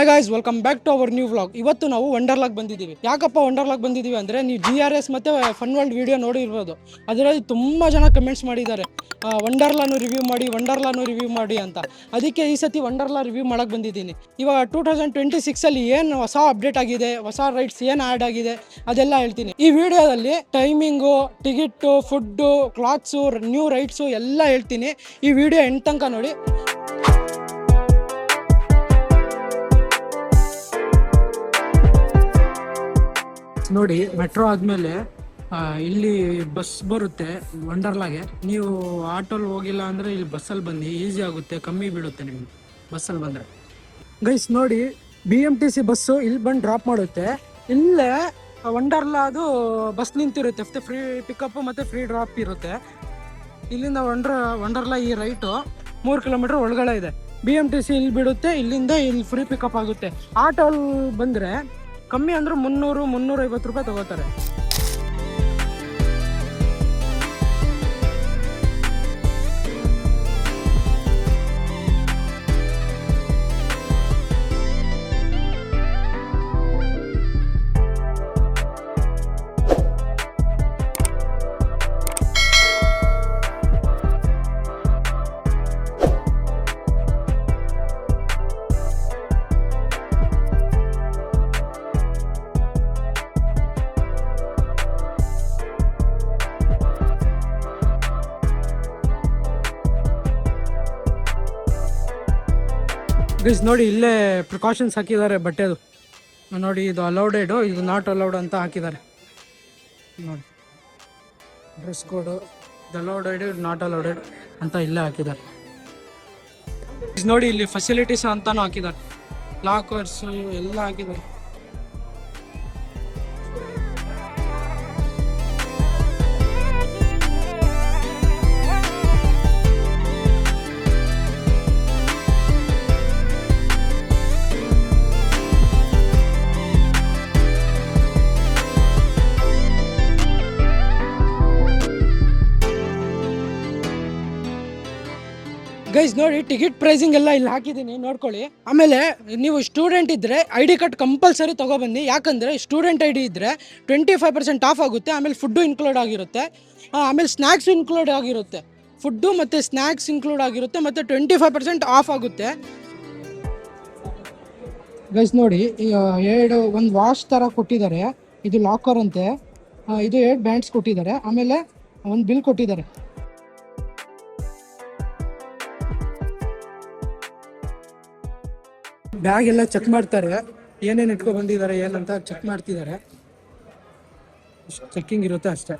Hi guys, welcome back to our new vlog. ಇವತ್ತು ನಾವು ವಂಡರ್ಲಾಗ್ ಬಂದಿದ್ದೀವಿ. ಯಾಕಪ್ಪ ವಂಡರ್ಲಾಗ್ ಬಂದಿದ್ದೀವಿ ಅಂದರೆ, ನೀವು GRS ಮತ್ತು ಫನ್ ವರ್ಲ್ಡ್ ವಿಡಿಯೋ ನೋಡಿರ್ಬೋದು. ಅದರಲ್ಲಿ ತುಂಬ ಜನ ಕಮೆಂಟ್ಸ್ ಮಾಡಿದ್ದಾರೆ, ವಂಡರ್ಲಾನು ರಿವ್ಯೂ ಮಾಡಿ ಅಂತ. ಅದಕ್ಕೆ ಈ ಸತಿ ವಂಡರ್ಲಾ ರಿವ್ಯೂ ಮಾಡೋಕ್ಕೆ ಬಂದಿದ್ದೀನಿ. ಇವಾಗ 2026ಅಲ್ಲಿ ಏನು ಹೊಸ ಅಪ್ಡೇಟ್ ಆಗಿದೆ, ಹೊಸ ರೈಡ್ಸ್ ಏನು ಆ್ಯಡ್ ಆಗಿದೆ ಅದೆಲ್ಲ ಹೇಳ್ತೀನಿ ಈ ವಿಡಿಯೋದಲ್ಲಿ. Timing, ticket, food, cloths, new rides ಎಲ್ಲ ಹೇಳ್ತೀನಿ. ಈ ವಿಡಿಯೋ ಎಂಡ್ ತನಕ ನೋಡಿ. ನೋಡಿ, ಮೆಟ್ರೋ ಆದಮೇಲೆ ಇಲ್ಲಿ ಬಸ್ ಬರುತ್ತೆ ವಂಡರ್ಲಾಗೆ. ನೀವು ಆಟೋಲ್ಲಿ ಹೋಗಿಲ್ಲ ಅಂದರೆ ಇಲ್ಲಿ ಬಸ್ಸಲ್ಲಿ ಬನ್ನಿ, ಈಸಿ ಆಗುತ್ತೆ, ಕಮ್ಮಿ ಬೀಳುತ್ತೆ ನಿಮಗೆ ಬಸ್ಸಲ್ಲಿ ಬಂದರೆ. ಗೈಸ್ ನೋಡಿ, BMTC ಬಸ್ಸು ಇಲ್ಲಿ ಬಂದು ಡ್ರಾಪ್ ಮಾಡುತ್ತೆ. ಇಲ್ಲೇ ವಂಡರ್ಲಾದು ಬಸ್ ನಿಂತಿರುತ್ತೆ, ಮತ್ತು ಫ್ರೀ ಪಿಕಪ್ಪು ಮತ್ತು ಫ್ರೀ ಡ್ರಾಪ್ ಇರುತ್ತೆ. ಇಲ್ಲಿಂದ ವಂಡರ್ಲಾ ಈ ರೈಟು 3 ಕಿಲೋಮೀಟ್ರ್ ಒಳಗಡೆ ಇದೆ. BMTC ಇಲ್ಲಿ ಬಿಡುತ್ತೆ, ಇಲ್ಲಿಂದ ಇಲ್ಲಿ ಫ್ರೀ ಪಿಕಪ್ ಆಗುತ್ತೆ. ಆಟೋಲ್ಲಿ ಬಂದರೆ ಕಮ್ಮಿ ಅಂದ್ರೆ 300-350 ರೂಪಾಯಿ ತಗೋತಾರೆ. ಗೈಸ್ ನೋಡಿ, ಇಲ್ಲೇ ಪ್ರಿಕಾಷನ್ಸ್ ಹಾಕಿದ್ದಾರೆ ಬಟ್ಟೆದು. ನೋಡಿ, ಇದು ಅಲೌಡೆಡು, ಇದು ನಾಟ್ ಅಲೌಡ್ ಅಂತ ಹಾಕಿದ್ದಾರೆ. ನೋಡಿ, ಡ್ರೆಸ್ ಕೋಡು, ಇದು ಅಲೌಡೆಡ್, ನಾಟ್ ಅಲೌಡೆಡ್ ಅಂತ ಇಲ್ಲೇ ಹಾಕಿದ್ದಾರೆ. ನೋಡಿ, ಇಲ್ಲಿ ಫೆಸಿಲಿಟೀಸ್ ಅಂತಾನು ಹಾಕಿದ್ದಾರೆ, ಲಾಕರ್ಸು ಎಲ್ಲ ಹಾಕಿದ್ದಾರೆ. ಗೈಸ್ ನೋಡಿ, ಟಿಕೆಟ್ ಪ್ರೈಸಿಂಗ್ ಎಲ್ಲ ಇಲ್ಲಿ ಹಾಕಿದ್ದೀನಿ, ನೋಡ್ಕೊಳ್ಳಿ. ಆಮೇಲೆ ನೀವು ಸ್ಟೂಡೆಂಟ್ ಇದ್ದರೆ ID ಕಾರ್ಡ್ ಕಂಪಲ್ಸರಿ ತೊಗೊಬನ್ನಿ. ಯಾಕಂದರೆ ಸ್ಟೂಡೆಂಟ್ ID ಇದ್ದರೆ 25% ಆಫ್ ಆಗುತ್ತೆ. ಆಮೇಲೆ ಫುಡ್ಡು ಇನ್ಕ್ಲೂಡ್ ಆಗಿರುತ್ತೆ, ಆಮೇಲೆ ಸ್ನ್ಯಾಕ್ಸು ಇನ್ಕ್ಲೂಡ್ ಆಗಿರುತ್ತೆ. ಫುಡ್ಡು ಮತ್ತು ಸ್ನ್ಯಾಕ್ಸ್ ಇನ್ಕ್ಲೂಡ್ ಆಗಿರುತ್ತೆ, ಮತ್ತು 25% ಆಫ್ ಆಗುತ್ತೆ. ಗೈಸ್ ನೋಡಿ, ಒಂದು ವಾಶ್ ಥರ ಕೊಟ್ಟಿದ್ದಾರೆ, ಇದು ಲಾಕರ್ ಅಂತೆ. ಇದು 8 ಬ್ಯಾಂಡ್ಸ್ ಕೊಟ್ಟಿದ್ದಾರೆ, ಆಮೇಲೆ ಒಂದು ಬಿಲ್ ಕೊಟ್ಟಿದ್ದಾರೆ. ಬ್ಯಾಗ್ ಎಲ್ಲ ಚೆಕ್ ಮಾಡ್ತಾರೆ, ಏನೇನು ಇಟ್ಕೊಂಡು ಬಂದಿದ್ದಾರೆ ಏನಂತ ಚೆಕ್ ಮಾಡ್ತಿದ್ದಾರೆ. ಚೆಕಿಂಗ್ ಇರುತ್ತೆ ಅಷ್ಟೇ.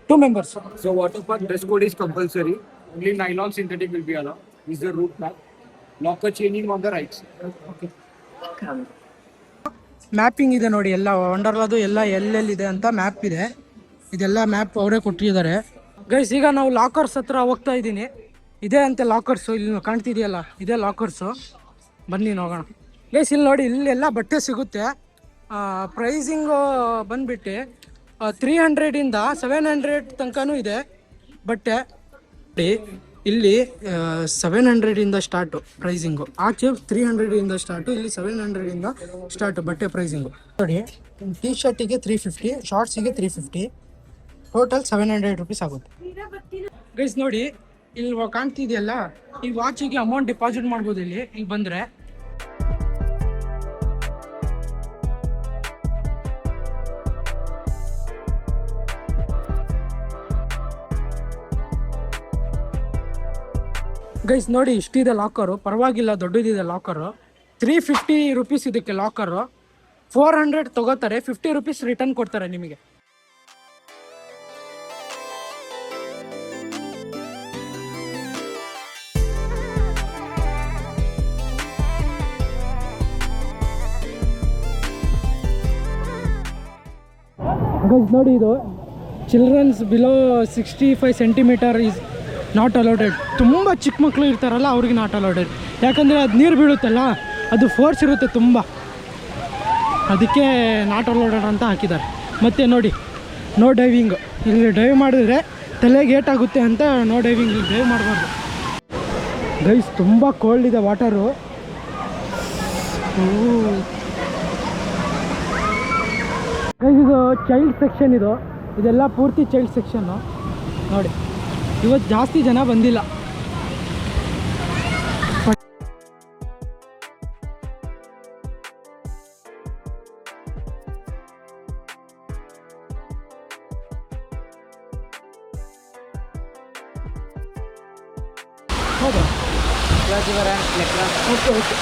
2 members. So water park dress code is compulsory. Only nylon synthetic will be allowed. This is the route map. Locker changing on the right side. Okay. Mapping ಇದೆ ನೋಡಿ, ಎಲ್ಲ ವಂಡರ್ಲಾದು ಎಲ್ಲ ಎಲ್ಲೆಲ್ಲಿದೆ ಅಂತ ಮ್ಯಾಪ್ ಇದೆ. ಇದೆಲ್ಲ ಮ್ಯಾಪ್ ಅವರೇ ಕೊಟ್ಟಿದ್ದಾರೆ. ಗೈಸ್, ಈಗ ನಾವು ಲಾಕರ್ಸ್ ಹತ್ರ ಹೋಗ್ತಾ ಇದ್ದೀನಿ. ಇದೇ ಅಂತೆ ಲಾಕರ್ಸು, ಇಲ್ಲಿ ಕಾಣ್ತಿದೆಯಲ್ಲ, ಇದೇ ಲಾಕರ್ಸು. ಬನ್ನಿ ನೋಡೋಣ. ಗೈಸ್ ಇಲ್ಲಿ ನೋಡಿ, ಇಲ್ಲೆಲ್ಲ ಬಟ್ಟೆ ಸಿಗುತ್ತೆ. ಪ್ರೈಸಿಂಗು ಬಂದುಬಿಟ್ಟು 300ಇಂದ 700 ತನಕನೂ ಇದೆ ಬಟ್ಟೆ. ಇಲ್ಲಿ 700ಇಂದ ಸ್ಟಾರ್ಟು ಪ್ರೈಸಿಂಗು. ಆಚೆ 300ಇಂದ ಸ್ಟಾರ್ಟು, ಇಲ್ಲಿ 700ಇಂದ ಸ್ಟಾರ್ಟು ಬಟ್ಟೆ ಪ್ರೈಸಿಂಗು. ನೋಡಿ, ಟೀ ಶರ್ಟಿಗೆ 350, ಶಾರ್ಟ್ಸಿಗೆ 350, ಟೋಟಲ್ 700 ರೂಪೀಸ್ ಆಗುತ್ತೆ. ಗೈಸ್ ನೋಡಿ, ಇಲ್ಲಿ ಕಾಣ್ತಿದೆಯಲ್ಲ, ಈ ವಾಚಿಗೆ ಅಮೌಂಟ್ ಡಿಪಾಸಿಟ್ ಮಾಡ್ಬೋದು ಇಲ್ಲಿ ಬಂದರೆ. ಗೈಸ್ ನೋಡಿ, ಇಷ್ಟಿದೆ ಲಾಕರು, ಪರವಾಗಿಲ್ಲ, ದೊಡ್ಡದಿದೆ ಲಾಕರು. 350 ರೂಪೀಸ್ ಇದಕ್ಕೆ ಲಾಕರು. 400 ತೊಗೋತಾರೆ, 50 ರೂಪೀಸ್ ರಿಟರ್ನ್ ಕೊಡ್ತಾರೆ ನಿಮಗೆ. ಗೈಸ್ ನೋಡಿ, ಇದು childrens below 65 centimetre is not allowed. ತುಂಬ ಚಿಕ್ಕ ಮಕ್ಕಳು ಇರ್ತಾರಲ್ಲ, ಅವ್ರಿಗೆ ನಾಟ್ ಅಲೌಡೆಡ್. ಯಾಕಂದರೆ ಅದು ನೀರು ಬೀಳುತ್ತಲ್ಲ, ಅದು ಫೋರ್ಸ್ ಇರುತ್ತೆ ತುಂಬ, ಅದಕ್ಕೆ ನಾಟ್ ಅಲೌಡೆಡ್ ಅಂತ ಹಾಕಿದ್ದಾರೆ. ಮತ್ತು ನೋಡಿ, ನೋ ಡೈವಿಂಗ್. ಇಲ್ಲಿ ಡೈವ್ ಮಾಡಿದ್ರೆ ತಲೆಗೆ ಏಟಾಗುತ್ತೆ ಅಂತ ನೋ ಡೈವಿಂಗ್, ಇಲ್ಲಿ ಡೈವ್ ಮಾಡಬಾರ್ದು. ಗೈಸ್ ತುಂಬ ಕೋಲ್ಡ್ ಇದೆ ವಾಟರು. ಇದು ಚೈಲ್ಡ್ ಸೆಕ್ಷನ್, ಇದೆಲ್ಲ ಪೂರ್ತಿ ಚೈಲ್ಡ್ ಸೆಕ್ಷನ್ನು ನೋಡಿ. ಇವತ್ತು ಜಾಸ್ತಿ ಜನ ಬಂದಿಲ್ಲ. ಹೌದಾ? Okay okay.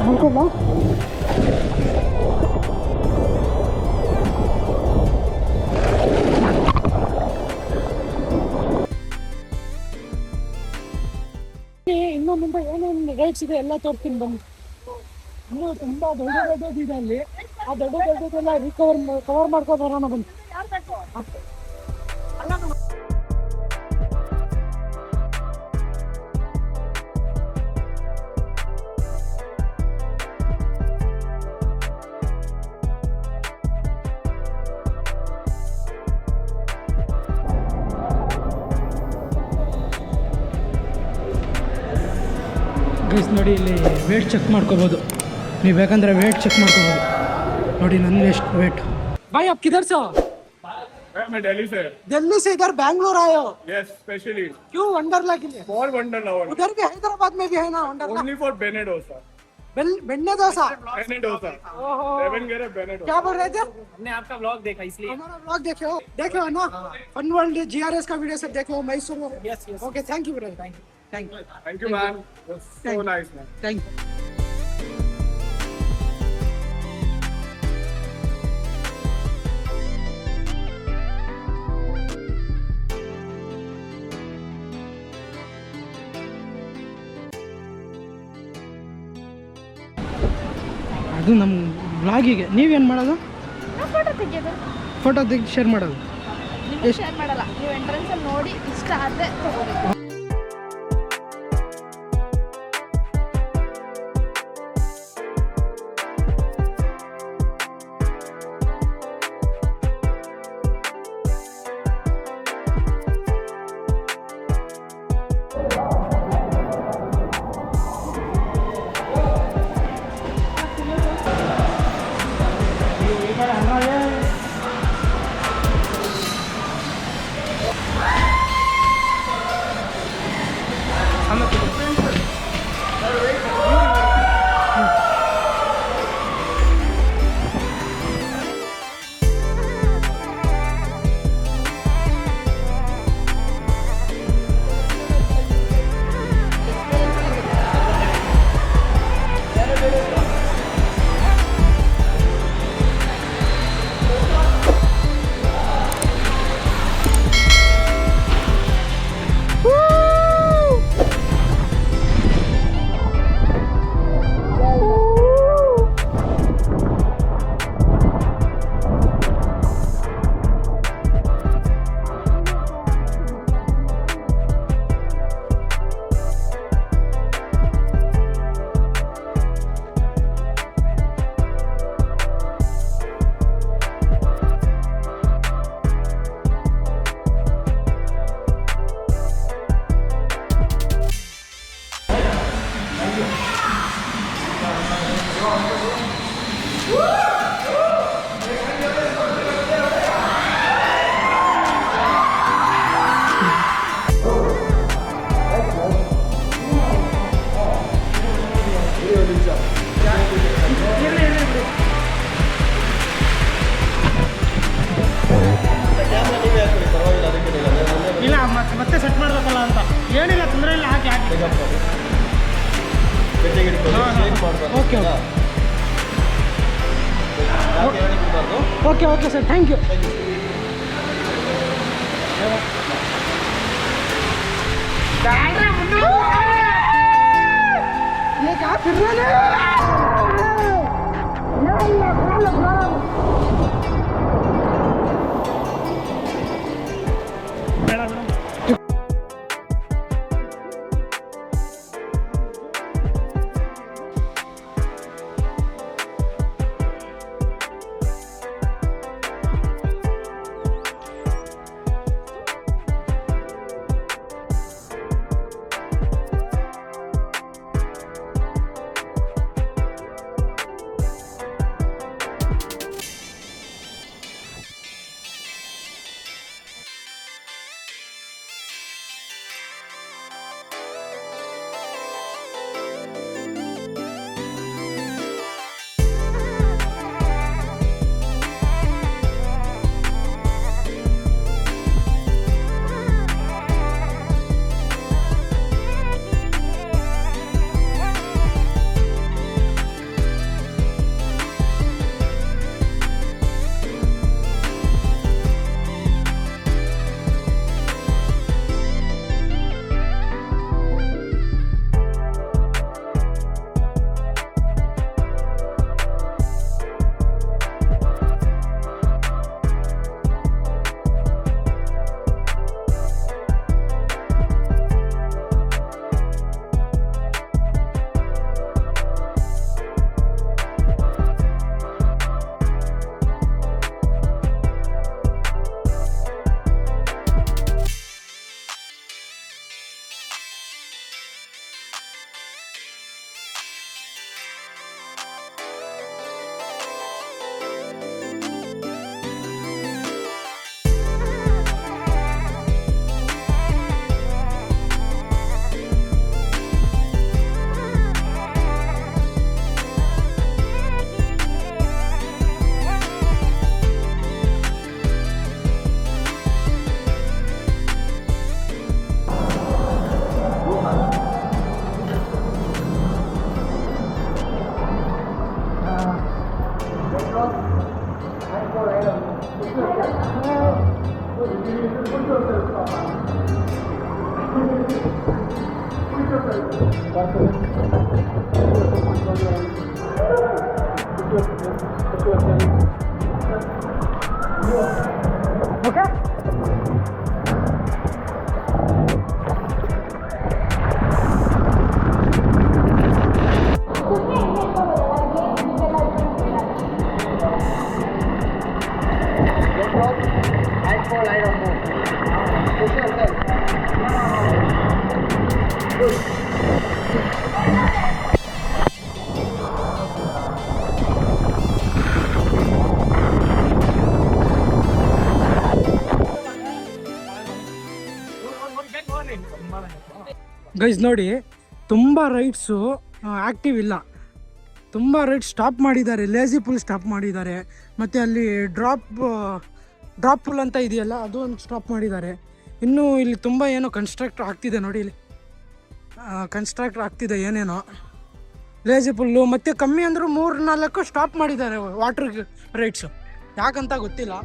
ಮಾಡ್ಕೊಬಾ. ಇನ್ನು ಮುಂದೆ ಏನೇನು ರೈಟ್ಸ್ ಇದೆ ಎಲ್ಲ ತೋರಿಸ್ತೀನಿ ಬನ್ನಿ. ಇನ್ನೂ ತುಂಬಾ ದೊಡ್ಡದಿದೆ ಅಲ್ಲಿ. ಆ ದೊಡ್ಡದೆಲ್ಲ ಕವರ್ ಮಾಡ್ಕೊಂಡು ಬರೋಣ ಬನ್ನಿ. ಗೈಸ್ ನೋಡಿ, ಇಲ್ಲಿ ವೇಟ್ ಚೆಕ್ ಮಾಡ್ಕೋಬೋದು ನೀವು, ಬೇಕಂದ್ರೆ ವೇಟ್ ಚೆಕ್ ಮಾಡ್ಕೋಬೋದು. ನೋಡಿ ನನ್ನ ಎಷ್ಟು ವೇಟ್. भाई आप किधर से हो? मैं दिल्ली से। दिल्ली से इधर बैंगलोर आए हो? Yes, specially। क्यों? वंडरला के लिए? Small Wonderla। उधर भी हैदराबाद में भी है ना Wonderla? Only for Bene Dosa। बेन्ने dosa? Bene Dosa। ओहो, Devangere Bene Dosa। क्या बोल रहे थे? हमने आपका व्लॉग देखा इसलिए। हमारा ब्लॉग देखे हो ना? फन वर्ल्ड GRS का वीडियो सब देखे हो मैसूर में? Yes, yes। Okay, thank you brother, thank you Thank you, man। That's so Thank you। nice, man। Thank you. ಅದು ನಮ್ಮ ಬ್ಲಾಗಿಗೆ ನೀವೇನು ಮಾಡೋದು? ಫೋಟೋ ತೆಗೆಯೋದು, ಫೋಟೋ ತೆಗೆದು ಶೇರ್ ಮಾಡೋದು. ನಿಮಗೆ ಶೇರ್ ಮಾಡಲ್ಲ, ನೀವು ಎಂಟ್ರೆನ್ಸ್ ಅಲ್ಲಿ ನೋಡಿ ಇಷ್ಟ ಆದರೆ ತಗೋಬೇಕು. ಮತ್ತೆ ಸೆಟ್ ಮಾಡಬೇಕಲ್ಲ ಅಂತ ಏನಿಲ್ಲ, ತೊಂದರೆ ಇಲ್ಲ, ಹಾಕಿ ಹಾಕಿ. Okay okay okay sir, thank you. ये क्या फिर रहे हैं? ಓಕೆ. ಗೈಸ್ ನೋಡಿ, ತುಂಬ ರೈಡ್ಸು ಆ್ಯಕ್ಟಿವ್ ಇಲ್ಲ. ತುಂಬ ರೈಡ್ ಸ್ಟಾಪ್ ಮಾಡಿದ್ದಾರೆ. ಲೇಜಿ ಪುಲ್ ಸ್ಟಾಪ್ ಮಾಡಿದ್ದಾರೆ. ಮತ್ತು ಅಲ್ಲಿ ಡ್ರಾಪ್ ಪುಲ್ ಅಂತ ಇದೆಯಲ್ಲ, ಅದು ಒಂದು ಸ್ಟಾಪ್ ಮಾಡಿದ್ದಾರೆ. ಇನ್ನೂ ಇಲ್ಲಿ ತುಂಬ ಏನೋ ಕನ್ಸ್ಟ್ರಕ್ಟ್ ಆಗ್ತಿದೆ ನೋಡಿ. ಇಲ್ಲಿ ಕನ್ಸ್ಟ್ರಕ್ಟ್ ಆಗ್ತಿದೆ ಏನೇನೋ. ಲೇಜಿ ಪುಲ್ಲು ಮತ್ತು ಕಮ್ಮಿ ಅಂದರೂ 3-4 ಸ್ಟಾಪ್ ಮಾಡಿದ್ದಾರೆ ವಾಟ್ರ್ ರೈಡ್ಸು. ಯಾಕಂತ ಗೊತ್ತಿಲ್ಲ.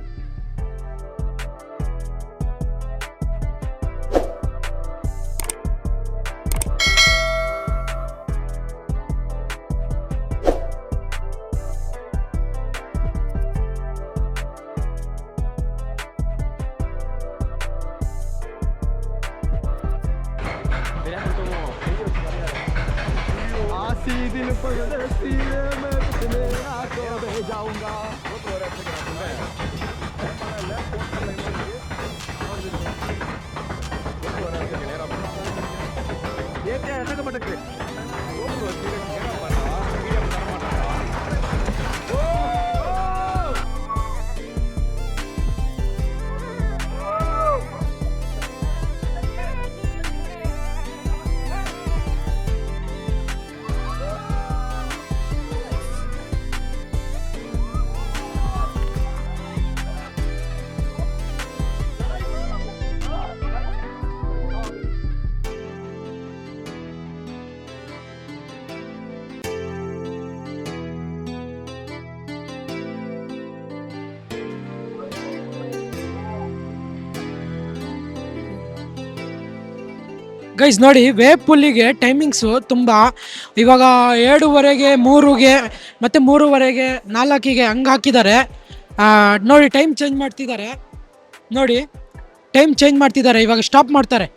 ಗೈಸ್ ನೋಡಿ, ವೇವ್ ಪುಲ್ಲಿಗೆ ಟೈಮಿಂಗ್ಸು ತುಂಬ. ಇವಾಗ 7:15ಗೆ 3ಗೆ ಮತ್ತು 3:15ಗೆ 4ಗೆ ಹಂಗೆ ಹಾಕಿದ್ದಾರೆ. ನೋಡಿ ಟೈಮ್ ಚೇಂಜ್ ಮಾಡ್ತಿದ್ದಾರೆ. ನೋಡಿ ಟೈಮ್ ಚೇಂಜ್ ಮಾಡ್ತಿದ್ದಾರೆ. ಇವಾಗ ಸ್ಟಾಪ್ ಮಾಡ್ತಾರೆ.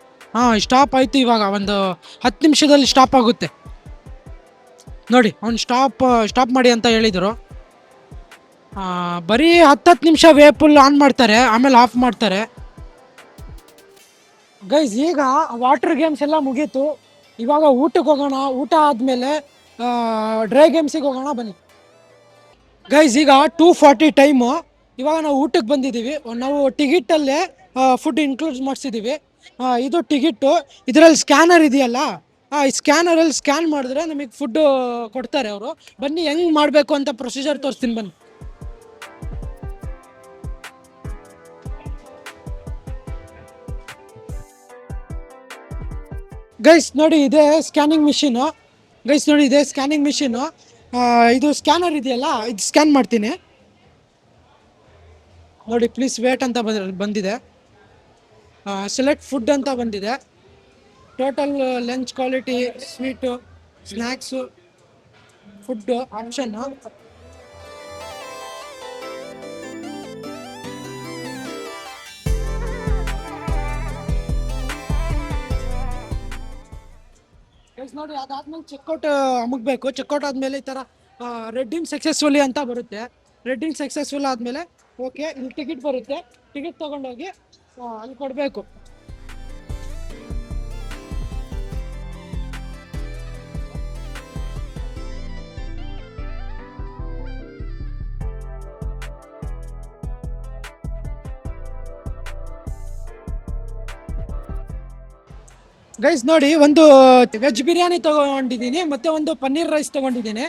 ಸ್ಟಾಪ್ ಆಯಿತು. ಇವಾಗ ಒಂದು 10 ನಿಮಿಷದಲ್ಲಿ ಸ್ಟಾಪ್ ಆಗುತ್ತೆ. ನೋಡಿ ಅವ್ನು ಸ್ಟಾಪ್ ಮಾಡಿ ಅಂತ ಹೇಳಿದರು. ಬರೀ 10 ನಿಮಿಷ ವೇವ್ ಪುಲ್ ಆನ್ ಮಾಡ್ತಾರೆ, ಆಮೇಲೆ ಆಫ್ ಮಾಡ್ತಾರೆ. ಗೈಸ್ ಈಗ ವಾಟರ್ ಗೇಮ್ಸ್ ಎಲ್ಲ ಮುಗೀತು. ಇವಾಗ ಊಟಕ್ಕೆ ಹೋಗೋಣ. ಊಟ ಆದಮೇಲೆ ಡ್ರೈ ಗೇಮ್ಸಿಗೆ ಹೋಗೋಣ ಬನ್ನಿ. ಗೈಸ್ ಈಗ 2:40 ಟೈಮು. ಇವಾಗ ನಾವು ಊಟಕ್ಕೆ ಬಂದಿದ್ದೀವಿ. ನಾವು ಟಿಕೆಟಲ್ಲೇ ಫುಡ್ ಇನ್ಕ್ಲೂಡ್ ಮಾಡಿಸಿದ್ದೀವಿ. ಇದು ಟಿಕೆಟು. ಇದರಲ್ಲಿ ಸ್ಕ್ಯಾನರ್ ಇದೆಯಲ್ಲ, ಈ ಸ್ಕ್ಯಾನರಲ್ಲಿ ಸ್ಕ್ಯಾನ್ ಮಾಡಿದ್ರೆ ನಮಗೆ ಫುಡ್ಡು ಕೊಡ್ತಾರೆ ಅವರು. ಬನ್ನಿ ಹೆಂಗೆ ಮಾಡಬೇಕು ಅಂತ ಪ್ರೊಸೀಜರ್ ತೋರಿಸ್ತೀನಿ ಬನ್ನಿ. ಗೈಸ್ ನೋಡಿ, ಇದೇ ಸ್ಕ್ಯಾನಿಂಗ್ ಮಿಷಿನು. ಗೈಸ್ ನೋಡಿ, ಇದೇ ಸ್ಕ್ಯಾನಿಂಗ್ ಮಿಷಿನು. ಇದು ಸ್ಕ್ಯಾನರ್ ಇದೆಯಲ್ಲ, ಇದು ಸ್ಕ್ಯಾನ್ ಮಾಡ್ತೀನಿ ನೋಡಿ. ಪ್ಲೀಸ್ ವೇಟ್ ಅಂತ ಬಂದಿದೆ. ಸೆಲೆಕ್ಟ್ ಫುಡ್ ಅಂತ ಬಂದಿದೆ. Total lunch quality, sweet, snacks, food option. ನೋಡಿ ಅದಾದ್ಮೇಲೆ ಚೆಕ್ಔಟ್ ಅಮುಗ್ಬೇಕು. ಚೆಕ್ಔಟ್ ಆದಮೇಲೆ ಈ ಥರ ರೆಡ್ಡಿಂಗ್ ಸಕ್ಸಸ್ಫುಲಿ ಅಂತ ಬರುತ್ತೆ. ರೆಡ್ಡಿಂಗ್ ಸಕ್ಸಸ್ಫುಲ್ ಆದಮೇಲೆ ಓಕೆ, ಇಲ್ಲಿ ಟಿಕೆಟ್ ಬರುತ್ತೆ. ಟಿಕೆಟ್ ತೊಗೊಂಡೋಗಿ ಅಲ್ಲಿ ಕೊಡಬೇಕು. ಗೈಸ್ ನೋಡಿ, ಒಂದು ವೆಜ್ ಬಿರಿಯಾನಿ ತೊಗೊಂಡಿದ್ದೀನಿ ಮತ್ತು ಒಂದು ಪನ್ನೀರ್ ರೈಸ್ ತೊಗೊಂಡಿದ್ದೀನಿ.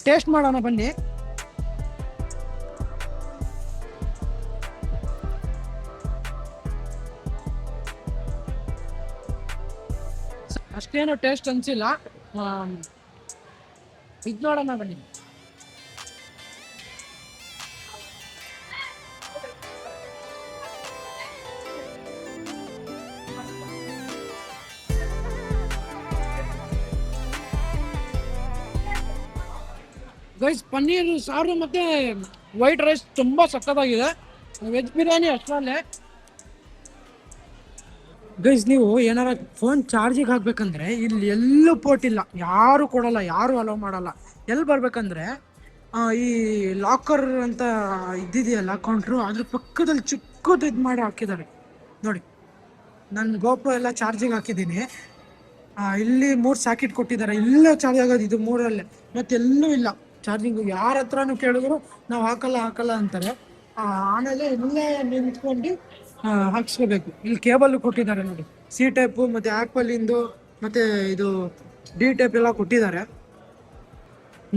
ಟೇಸ್ಟ್ ಮಾಡೋಣ ಬನ್ನಿ. ಅಷ್ಟೇನು ಟೇಸ್ಟ್ ಅನಿಸಿಲ್ಲ. ಇದು ನೋಡೋಣ ಬನ್ನಿ. ಗೈಸ್ ಪನ್ನೀರ್ ಸಾರು ಮತ್ತು ವೈಟ್ ರೈಸ್ ತುಂಬ ಸಕ್ಕತ್ತಾಗಿದೆ. ವೆಜ್ ಬಿರಿಯಾನಿ ಅಷ್ಟರಲ್ಲೇ. ಗೈಸ್ ನೀವು ಏನಾರ ಫೋನ್ ಚಾರ್ಜಿಗೆ ಹಾಕ್ಬೇಕಂದ್ರೆ ಇಲ್ಲಿ ಎಲ್ಲೂ ಪೋರ್ಟ್ ಇಲ್ಲ, ಯಾರು ಕೊಡಲ್ಲ, ಯಾರು ಅಲೋ ಮಾಡಲ್ಲ. ಎಲ್ಲಿ ಬರ್ಬೇಕಂದ್ರೆ ಈ ಲಾಕರ್ ಅಂತ ಇದ್ದಿದೆಯಲ್ಲ ಕೌಂಟ್ರು, ಅದ್ರ ಪಕ್ಕದಲ್ಲಿ ಚಿಕ್ಕದು ಇದು ಮಾಡಿ ಹಾಕಿದ್ದಾರೆ ನೋಡಿ. ನನ್ನ ಗೋಪ್ರೋ ಎಲ್ಲ ಚಾರ್ಜಿಗೆ ಹಾಕಿದ್ದೀನಿ. ಇಲ್ಲಿ 3 ಸ್ಯಾಕೆಟ್ ಕೊಟ್ಟಿದ್ದಾರೆ, ಇಲ್ಲೇ ಚಾರ್ಜ್ ಆಗೋದು ಇದು 3ರಲ್ಲೇ, ಮತ್ತೆಲ್ಲೂ ಇಲ್ಲ ಚಾರ್ಜಿಂಗು. ಯಾರ ಹತ್ರನೂ ಕೇಳಿದ್ರು ನಾವು ಹಾಕಲ್ಲ ಅಂತಾರೆ. ಆಮೇಲೆ ಇಲ್ಲೇ ನಿಂತ್ಕೊಂಡು ಹಾಕ್ಸ್ಕೋಬೇಕು. ಇಲ್ಲಿ ಕೇಬಲ್ ಕೊಟ್ಟಿದ್ದಾರೆ ನೋಡಿ, C ಟೈಪು ಮತ್ತು ಆ್ಯಪಲಿಂದು ಮತ್ತು ಇದು D ಟೈಪ್ ಎಲ್ಲ ಕೊಟ್ಟಿದ್ದಾರೆ.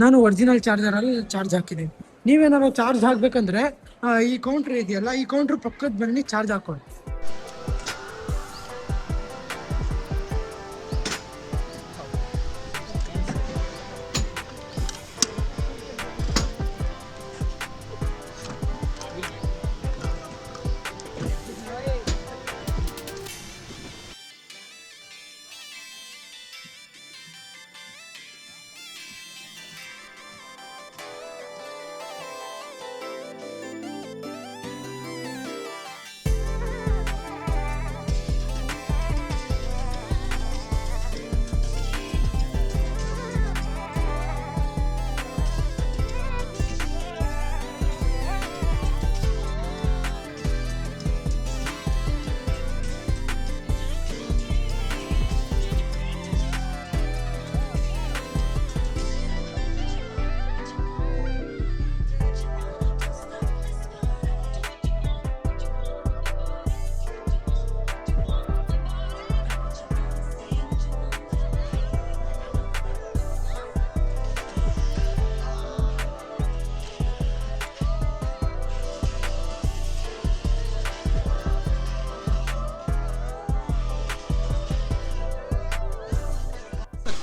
ನಾನು ಒರಿಜಿನಲ್ ಚಾರ್ಜರಲ್ಲಿ ಚಾರ್ಜ್ ಹಾಕಿದ್ದೀನಿ. ನೀವೇನಾದ್ರು ಚಾರ್ಜ್ ಹಾಕಬೇಕಂದ್ರೆ ಈ ಕೌಂಟ್ರ್ ಇದೆಯಲ್ಲ, ಈ ಕೌಂಟ್ರ್ ಪಕ್ಕದ ಬನ್ನಿ ಚಾರ್ಜ್ ಹಾಕೊಳ್ಳಿ.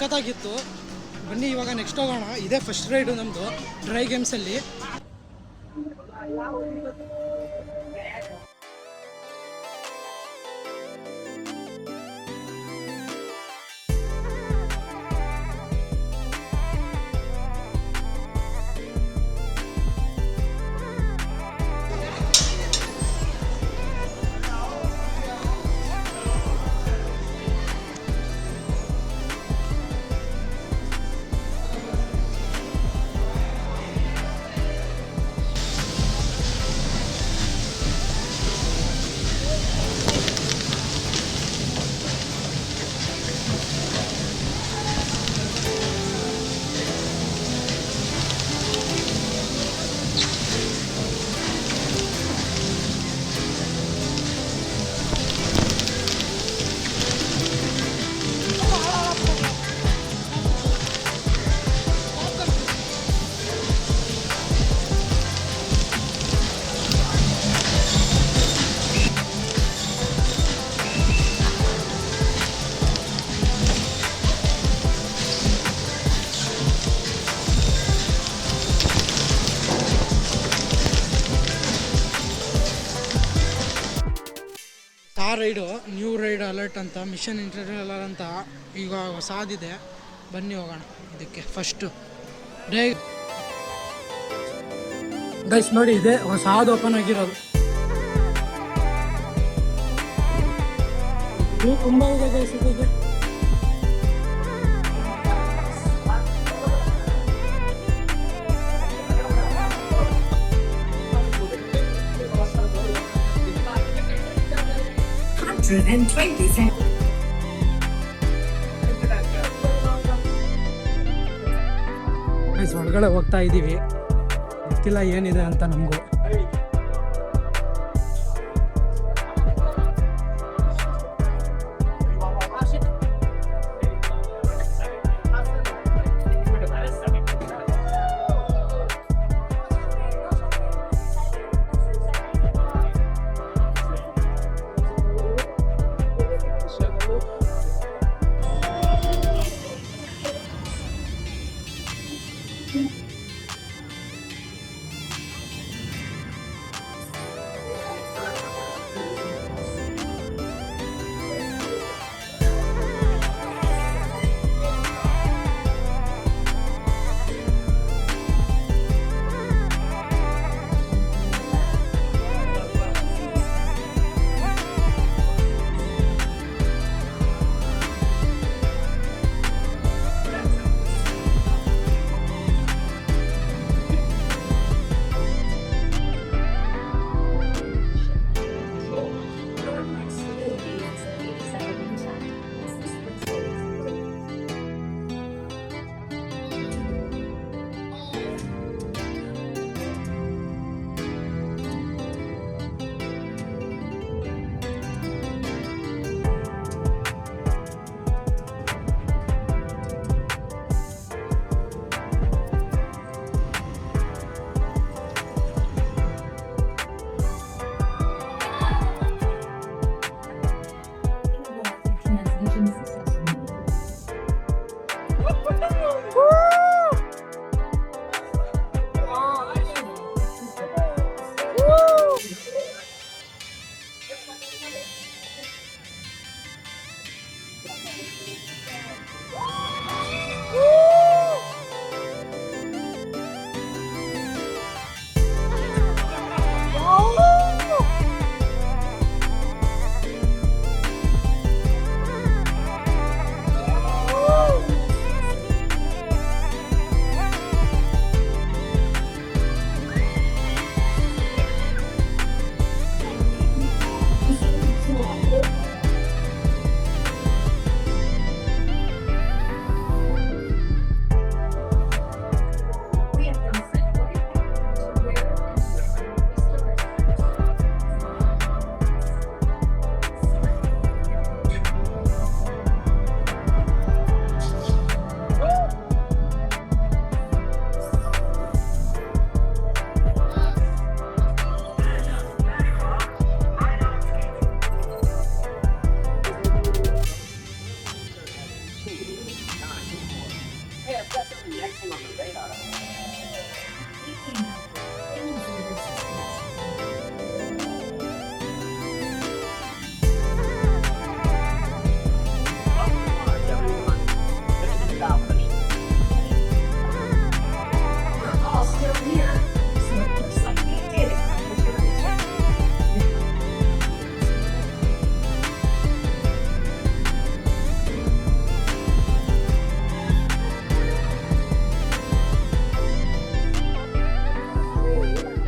ಸಖತ್ತಾಗಿತ್ತು. ಬನ್ನಿ ಇವಾಗ ನೆಕ್ಸ್ಟ್ ಹೋಗೋಣ. ಇದೇ ಫಸ್ಟ್ ರೈಡು ನಮ್ಮದು ಡ್ರೈ ಗೇಮ್ಸಲ್ಲಿ. ರೈಡು ನ್ಯೂ ರೈಡ್ ಅಲರ್ಟ್ ಅಂತ, ಮಿಷನ್ ಇಂಟರ್ವ್ಯಲ್ ಅಂತ ಈಗ ಹೊಸದಿದೆ. ಬನ್ನಿ ಹೋಗೋಣ ಇದಕ್ಕೆ. ಫಸ್ಟು ಗೈಸ್ ನೋಡಿ, ಇದೆ ಹೊಸದು ಓಪನ್ ಆಗಿರೋದು. ತುಂಬ ಇದೆ ಗೈಸ್ ಇದಕ್ಕೆ. ಹೊರಗಡೆ ಹೋಗ್ತಾ ಇದ್ದೀವಿ, ಗೊತ್ತಿಲ್ಲ ಏನಿದೆ ಅಂತ ನಮಗೂ.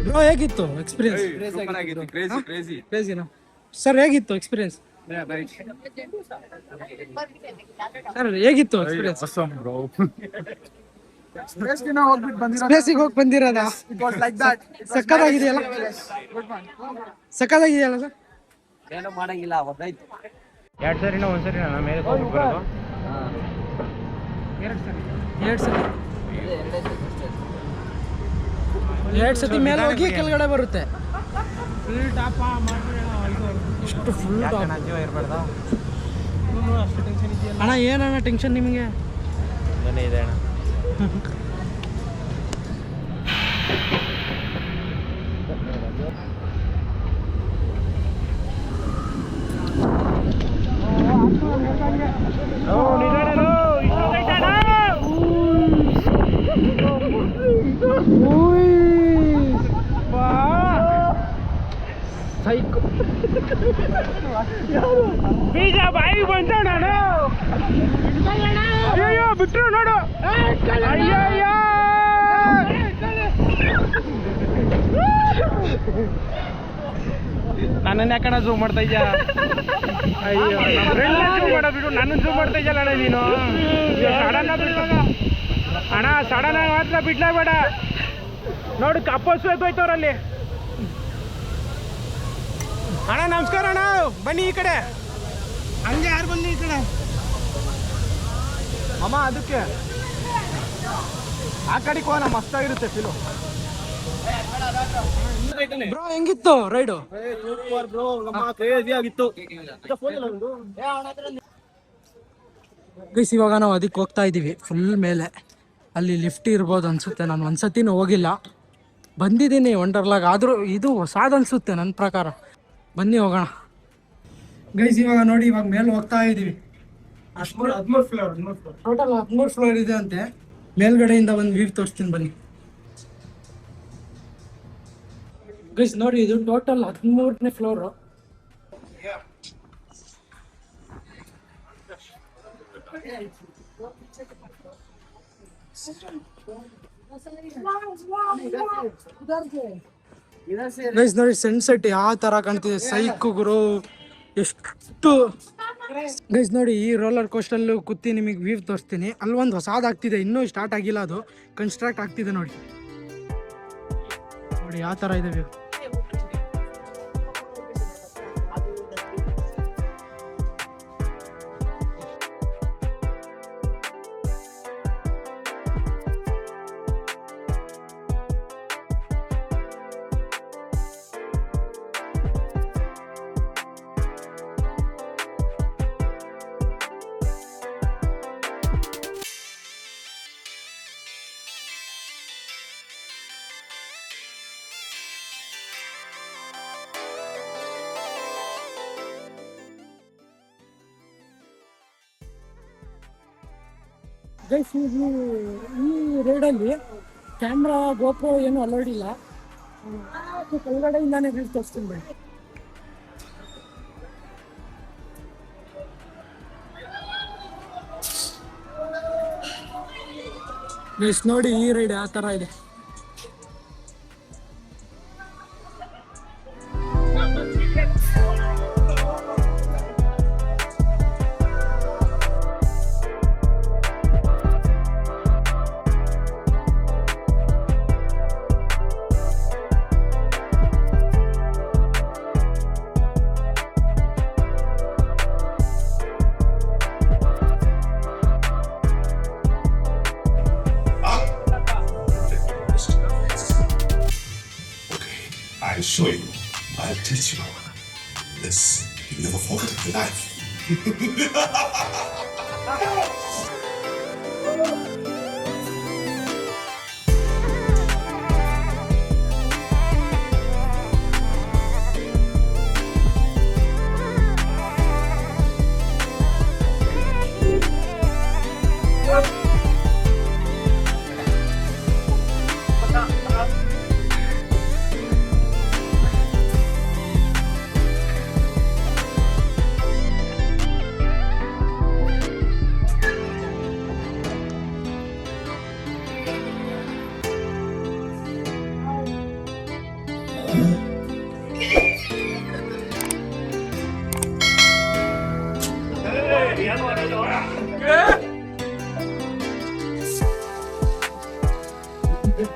ಬ್ರೋ ಹೇಗಿತ್ತು ಎಕ್ಸ್ಪೀರಿಯನ್ಸ್? ಕ್ರೇಜಿನಾ ಸರ್? ಹೇಗಿತ್ತು ಎಕ್ಸ್ಪೀರಿಯನ್ಸ್ ಸರ್? ಹೇಗಿತ್ತು ಎಕ್ಸ್ಪೀರಿಯನ್ಸ್? ಸ್ಪೇಸಿಗೆ ಹೋಗಿ ಬಂದಿರೋದ? ಸಕ್ಕತ್ತಾಗಿದೆಯಲ್ಲ? ಸಕ್ಕತ್ತಾಗಿದೆಯಲ್ಲ ಸರ್? ಏನು ಮಾಡಂಗಿಲ್ಲ, ಒದ್ದಾಯ್ತು. 2 ಸರಿನಾ 1 ಸರಿನಾ ನಮ್ಮ ಮೇಲೆ ಬರೋದು? 2 ಸತಿ ಮೇಲೆ ಹೋಗಿ ಕೆಳಗಡೆ ಬರುತ್ತೆ. ಫುಲ್ ಟಾಪ ಇಷ್ಟು ಫುಲ್ ಜೀವ ಇರಬಾರ್ದು. ಅಷ್ಟು ಟೆನ್ಷನ್ ಇದೆಯಲ್ಲ ಅಣ್ಣ. ಏನಣ್ಣ ಟೆನ್ಷನ್ ನಿಮಗೆ? ಮನೆ ಇದೆ ಅಣ್ಣ. ಬೀಜ ಬಾಯಿ ಬಂದೋಣ. ಅಯ್ಯೋ ಬಿಟ್ರು ನೋಡು. ಅಯ್ಯಯ್ಯೋ ನನ್ನನ್ನು ಯಾಕಣ ಝೂಮ್ ಮಾಡ್ತಾ ಇದ್ಯಾ? ಅಯ್ಯೋ ನಮ್ಮ ಫ್ರೆಂಡ್ ಝೂಮ್ ಮಾಡೋದು ನನ್ನ ಝೂಮ್ ಮಾಡ್ತಾ ಇದ್ದಲ್ಲ ಅಣ್ಣ ನೀನು. ಸಡನ್ ಅಣ್ಣ ಸಡನ್ ಆಗಿ ಮಾತ್ರ ಬಿಡ್ಲೇ ಬೇಡ. ನೋಡಿ ಕಪ್ಪಸು ಎದ್ದೋಯ್ತವ್ರಲ್ಲಿ. ಅಣ್ಣ ನಮಸ್ಕಾರ ಅಣ್ಣ, ಬನ್ನಿ ಈ ಕಡೆ. ಹಂಗೆ ಯಾರು ಬನ್ನಿ ಈ ಕಡೆ ಅಮ್ಮ. ಅದಕ್ಕೆ ಆ ಕಡೆಗೆ ಹೋಗೋಣ, ಮಸ್ತಾಗಿರುತ್ತೆ ಫೀಲು. ಬ್ರೋ ಹೆಂಗಿತ್ತು ರೈಡು? ಸೂಪರ್ ಬ್ರೋ, ಕ್ರೇಜಿ ಆಗಿತ್ತು. ಗೈಸ್ ಇವಾಗ ನಾವು ಅದಕ್ಕೆ ಹೋಗ್ತಾ ಇದ್ದೀವಿ ಫುಲ್ ಮೇಲೆ. ಅಲ್ಲಿ ಲಿಫ್ಟ್ ಇರ್ಬೋದು ಅನ್ಸುತ್ತೆ. ನಾನು ಒಂದ್ಸತಿನೂ ಹೋಗಿಲ್ಲ, ಬಂದಿದ್ದೀನಿ ವಂಡರ್ಲಾಗ್. ಆದರೂ ಇದು ಹೊಸಾದ್ ಅನ್ಸುತ್ತೆ ನನ್ನ ಪ್ರಕಾರ. ಬನ್ನಿ ಹೋಗೋಣ ಗೈಸ್. ಇವಾಗ ನೋಡಿ, ಇವಾಗ ಮೇಲೆ ಹೋಗ್ತಾ ಇದ್ದೀವಿ. 13 ಫ್ಲೋರ್ ಟೋಟಲ್ 13 ಫ್ಲೋರ್ ಇದೆ ಅಂತೆ. ಮೇಲ್ಗಡೆಯಿಂದ ಒಂದು ವ್ಯೂ ತೋರಿಸ್ತೀನಿ ಬನ್ನಿ ಗೈಸ್. ನೋಡಿ ಇದು ಟೋಟಲ್ 13ನೇ ಫ್ಲೋರು. ಗೈಸ್ ನೋಡಿ ಸನ್ಸೆಟ್ ಯಾವ ತರ ಕಾಣ್ತಿದೆ, ಸೈಕು ಗುರು ಎಷ್ಟು. ಗೈಸ್ ನೋಡಿ, ಈ ರೋಲರ್ ಕೋಸ್ಟಲ್ಲೂ ಕೂತಿ ನಿಮಗೆ ವ್ಯೂ ತೋರಿಸ್ತೀನಿ. ಅಲ್ಲಿ ಒಂದು ಹೊಸಾದಾಗ್ತಿದೆ, ಇನ್ನೂ ಸ್ಟಾರ್ಟ್ ಆಗಿಲ್ಲ, ಅದು ಕನ್ಸ್ಟ್ರಕ್ಟ್ ಆಗ್ತಿದೆ. ನೋಡಿ ನೋಡಿ ಯಾವ ಥರ ಇದೆ ವ್ಯೂ. ಗೈಸ್ ಈ ರೈಡಲ್ಲಿ ಕ್ಯಾಮ್ರಾ ಗೋಪ್ರೋ ಏನು ಅಲೋಡ್ ಇಲ್ಲ. ಕೆಳಗಡೆಯಿಂದಾನೇ ವ್ಯೂ ತೋರಿಸ್ತೀನಿ ಬನ್ನಿ. ಗೈಸ್ ನೋಡಿ ಈ ರೈಡ್ ಯಾವ ಥರ ಇದೆ. I'll show you. I'll teach you. This you never forget in your life. Guys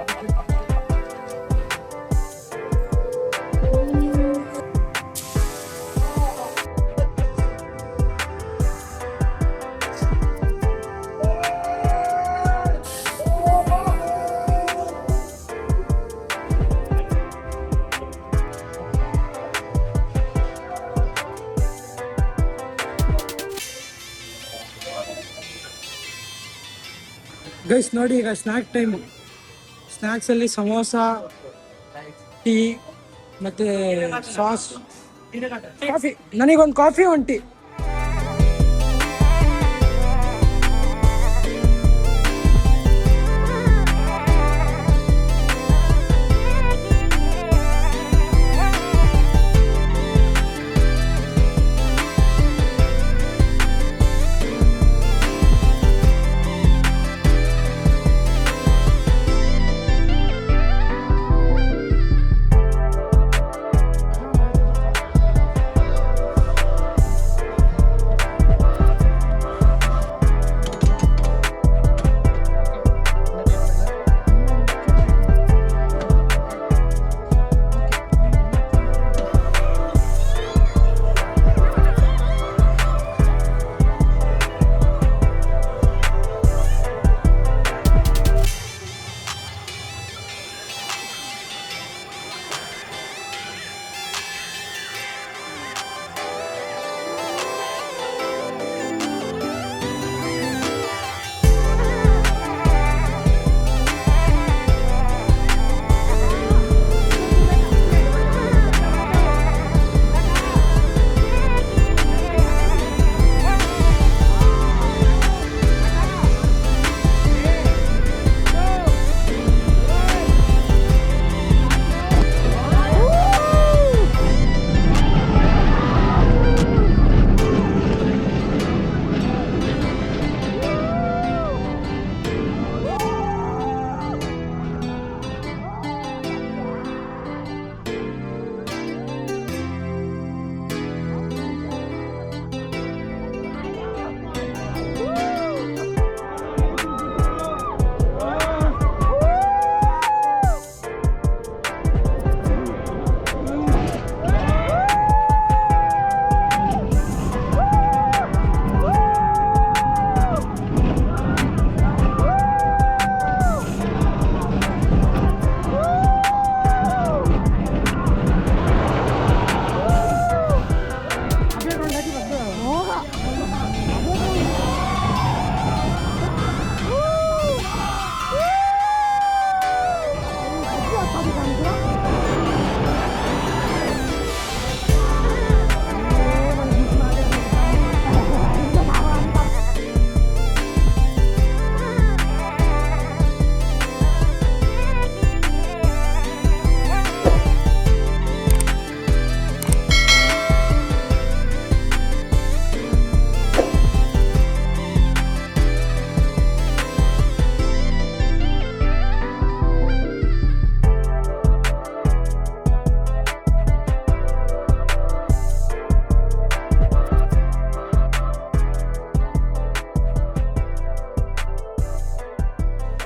ನೋಡಿ ಈಗ ಸ್ನ್ಯಾಕ್ ಟೈಮು. ಸ್ನ್ಯಾಕ್ಸಲ್ಲಿ ಸಮೋಸ, ಟೀ ಮತ್ತು ಸಾಸ್, ಕಾಫಿ. ನನಗೊಂದು ಕಾಫಿ, ಒಂದು ಟೀ.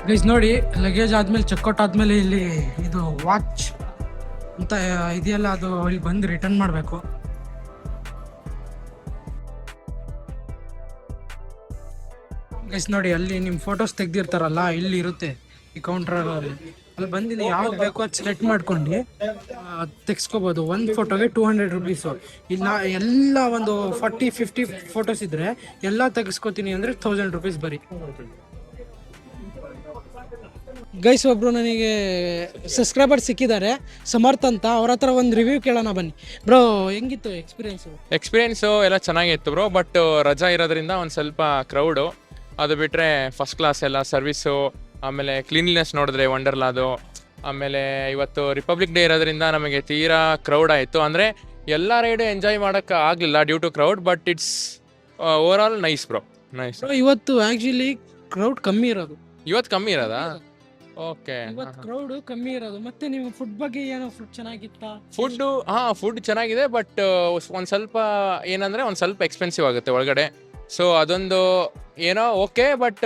ಗೈಸ್ ನೋಡಿ, ಲಗೇಜ್ ಆದ್ಮೇಲೆ ಚೆಕ್ಔಟ್ ಆದ್ಮೇಲೆ ಇಲ್ಲಿ ಇದು ವಾಚ್ ಅಂತ ಇದೆಯಲ್ಲ, ಅದು ಇಲ್ಲಿ ಬಂದು ರಿಟರ್ನ್ ಮಾಡಬೇಕು. ಗೈಸ್ ನೋಡಿ, ಅಲ್ಲಿ ನಿಮ್ಮ ಫೋಟೋಸ್ ತೆಗ್ದಿರ್ತಾರಲ್ಲ, ಇಲ್ಲಿ ಇರುತ್ತೆ ಈ ಕೌಂಟ್ರಲ್ಲಿ. ಅಲ್ಲಿ ಬಂದು ನೀವು ಯಾವ್ದು ಬೇಕೋ ಅದು ಸೆಲೆಕ್ಟ್ ಮಾಡ್ಕೊಂಡು ತೆಗ್ಸ್ಕೋಬೋದು. ಒಂದು ಫೋಟೋಗೆ 200 ರುಪೀಸು. ಇಲ್ಲ ಎಲ್ಲ ಒಂದು 40-50 ಫೋಟೋಸ್ ಇದ್ರೆ ಎಲ್ಲ ತೆಗೆಸ್ಕೋತೀನಿ ಅಂದರೆ 1000 ರುಪೀಸ್ ಬರೀ. ಗೈಸ್ ಒಬ್ರು ನನಗೆ ಸಬ್ಸ್ಕ್ರೈಬರ್ ಸಿಕ್ಕಿದ್ದಾರೆ, ಸಮರ್ಥ್ ಅಂತ. ಅವ್ರ ಹತ್ರ ಒಂದು ರಿವ್ಯೂ ಕೇಳೋಣ ಬನ್ನಿ. ಬ್ರೋ ಹೆಂಗಿತ್ತು ಎಕ್ಸ್ಪೀರಿಯೆನ್ಸು? ಎಲ್ಲ ಚೆನ್ನಾಗಿತ್ತು ಬ್ರೋ, ಬಟ್ ರಜಾ ಇರೋದ್ರಿಂದ ಒಂದು ಸ್ವಲ್ಪ ಕ್ರೌಡು. ಅದು ಬಿಟ್ಟರೆ ಫಸ್ಟ್ ಕ್ಲಾಸ್ ಎಲ್ಲ ಸರ್ವಿಸು, ಆಮೇಲೆ ಕ್ಲೀನ್ಲಿನೆಸ್ ನೋಡಿದ್ರೆ ವಂಡರ್ಲಾದು. ಆಮೇಲೆ ಇವತ್ತು ರಿಪಬ್ಲಿಕ್ ಡೇ ಇರೋದ್ರಿಂದ ನಮಗೆ ತೀರಾ ಕ್ರೌಡ್ ಆಯಿತು. ಅಂದರೆ ಎಲ್ಲ ರೈಡು ಎಂಜಾಯ್ ಮಾಡೋಕ್ಕೆ ಆಗಲಿಲ್ಲ due to crowd, but it's overall nice bro, nice. ಇವತ್ತು ಆ್ಯಕ್ಚುಲಿ ಕ್ರೌಡ್ ಕಮ್ಮಿ ಇರೋದು. ಇವತ್ತು ಕಮ್ಮಿ ಇರೋದಾ? ಓಕೆ, ಇವತ್ತು ಕ್ರೌಡ್ ಕಮ್ಮಿ ಇರೋದು. ಮತ್ತೆ ನೀವು ಫುಡ್ ಬಗ್ಗೆ ಏನೋ ಫುಡ್ ಚೆನ್ನಾಗಿತ್ತಾ? ಫುಡ್ ಚೆನ್ನಾಗಿದೆ, ಬಟ್ ಒಂದು ಸ್ವಲ್ಪ ಏನಂದರೆ ಒಂದು ಸ್ವಲ್ಪ ಎಕ್ಸ್ಪೆನ್ಸಿವ್ ಆಗುತ್ತೆ ಒಳಗಡೆ. ಸೊ ಅದೊಂದು ಏನೋ ಓಕೆ, ಬಟ್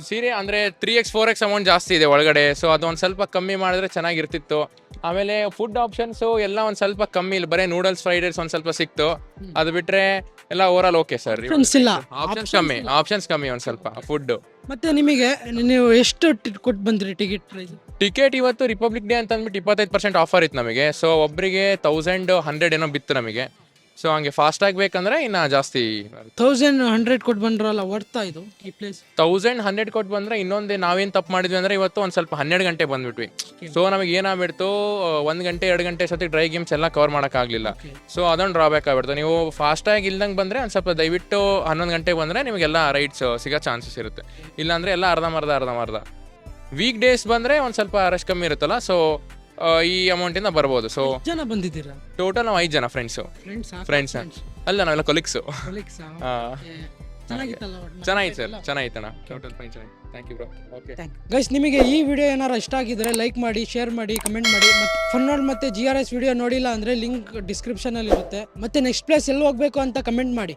ಸೀರೆ ಅಂದರೆ 3x 4x ಅಮೌಂಟ್ ಜಾಸ್ತಿ ಇದೆ ಒಳಗಡೆ. ಸೊ ಅದು ಒಂದು ಸ್ವಲ್ಪ ಕಮ್ಮಿ ಮಾಡಿದ್ರೆ ಚೆನ್ನಾಗಿರ್ತಿತ್ತು. ಆಮೇಲೆ ಫುಡ್ ಆಪ್ಷನ್ಸು ಎಲ್ಲ ಒಂದು ಸ್ವಲ್ಪ ಕಮ್ಮಿ, ಇಲ್ಲ ಬರೀ ನೂಡಲ್ಸ್ ಫ್ರೈಡ್ ರೈಸ್ ಒಂದು ಸ್ವಲ್ಪ ಸಿಕ್ತು. ಅದು ಬಿಟ್ಟರೆ ಎಲ್ಲ ಓವರಾಲ್ ಓಕೆ ಸರ್. Options ಇಲ್ಲ. ಆಪ್ಷನ್ಸ್ ಕಮ್ಮಿ ಒಂದು ಸ್ವಲ್ಪ ಫುಡ್ಡು. ಮತ್ತೆ ನಿಮಗೆ ನೀವು ಎಷ್ಟು ಕೊಟ್ಟು ಬಂದ್ರಿ ಟಿಕೆಟ್ ಪ್ರೈಸ್? ಟಿಕೆಟ್ ಇವತ್ತು ರಿಪಬ್ಲಿಕ್ ಡೇ ಅಂತ ಅಂದ್ಬಿಟ್ಟು 25% ಆಫರ್ ಇತ್ತು ನಮಗೆ. ಸೊ ಒಬ್ಬರಿಗೆ 1100 ಏನೋ ಬಿತ್ತು ನಮಗೆ. ಸೊ ಹಂಗೆ ಫಾಸ್ಟ್ ಆಗಬೇಕಂದ್ರೆ ಇನ್ನು ಜಾಸ್ತಿ 1100 ಕೊಟ್ಟು ಬಂದ್ರಲ್ಲ, ವರ್ತಾ ಇದು ಈ ಪ್ಲೇಸ್? 1100 ಕೊಟ್ಟು ಬಂದರೆ ಇನ್ನೊಂದು ನಾವೇನು ತಪ್ಪು ಮಾಡಿದ್ವಿ ಅಂದರೆ ಇವತ್ತು ಒಂದು ಸ್ವಲ್ಪ 12 ಗಂಟೆ ಬಂದ್ಬಿಟ್ವಿ. ಸೊ ನಮಗೆ ಏನಾಗ್ಬಿಡ್ತು, 1 ಗಂಟೆ 2 ಗಂಟೆ ಸತಿ ಡ್ರೈ ಗೇಮ್ಸ್ ಎಲ್ಲ ಕವರ್ ಮಾಡೋಕ್ಕಾಗಲಿಲ್ಲ. ಸೊ ಅದೊಂದು ಡ್ರಾಬ್ಯಾಕ್ ಆಗ್ಬಿಡ್ತು. ನೀವು ಫಾಸ್ಟಾಗಿ ಇಲ್ದಂಗೆ ಬಂದರೆ ಒಂದು ಸ್ವಲ್ಪ ದಯವಿಟ್ಟು 11 ಗಂಟೆ ಬಂದರೆ ನಿಮಗೆಲ್ಲ ರೈಡ್ಸ್ ಸಿಗೋ ಚಾನ್ಸಸ್ ಇರುತ್ತೆ. ಇಲ್ಲಾಂದರೆ ಎಲ್ಲ ಅರ್ಧಂಬರ್ಧ. ವೀಕ್ ಡೇಸ್ ಬಂದರೆ ಒಂದು ಸ್ವಲ್ಪ ರಶ್ ಕಮ್ಮಿ ಇರುತ್ತಲ್ಲ. ಸೊ ಈ ಅಮೌಂಟಿಂದ ಬರ್ಬೋದು. ಸೊ ಜನ ಬಂದಿದ್ದೀರಾ? ಟೋಟಲ್ ನಾವು 5 ಜನ ಫ್ರೆಂಡ್ಸು. ಫ್ರೆಂಡ್ಸ್ ಅಲ್ಲ, ನಾವೆಲ್ಲ ಕೊಲೀಗ್ಸು. ಚೆನ್ನಾಗಿತ್ತು ಸರ್, ಚೆನ್ನಾಗಿತ್ತಣ್ಣ. ಟೋಟಲ್ ಫೈನ್, ಚೆನ್ನಾಗಿ. Thank you bro. Okay guys, ನಿಮಗೆ ಈ ವಿಡಿಯೋ ಏನಾರು ಇಷ್ಟ ಆಗಿದ್ರೆ ಲೈಕ್ ಮಾಡಿ, ಶೇರ್ ಮಾಡಿ, ಕಮೆಂಟ್ ಮಾಡಿ. ಮತ್ತು ಫನ್ನೋಡ್ ಮತ್ತು GRS ವಿಡಿಯೋ ನೋಡಿಲ್ಲ ಅಂದರೆ ಲಿಂಕ್ ಡಿಸ್ಕ್ರಿಪ್ಷನಲ್ಲಿ ಇರುತ್ತೆ. ಮತ್ತು ನೆಕ್ಸ್ಟ್ ಪ್ಲೇಸ್ ಎಲ್ಲಿ ಹೋಗಬೇಕು ಅಂತ ಕಮೆಂಟ್ ಮಾಡಿ.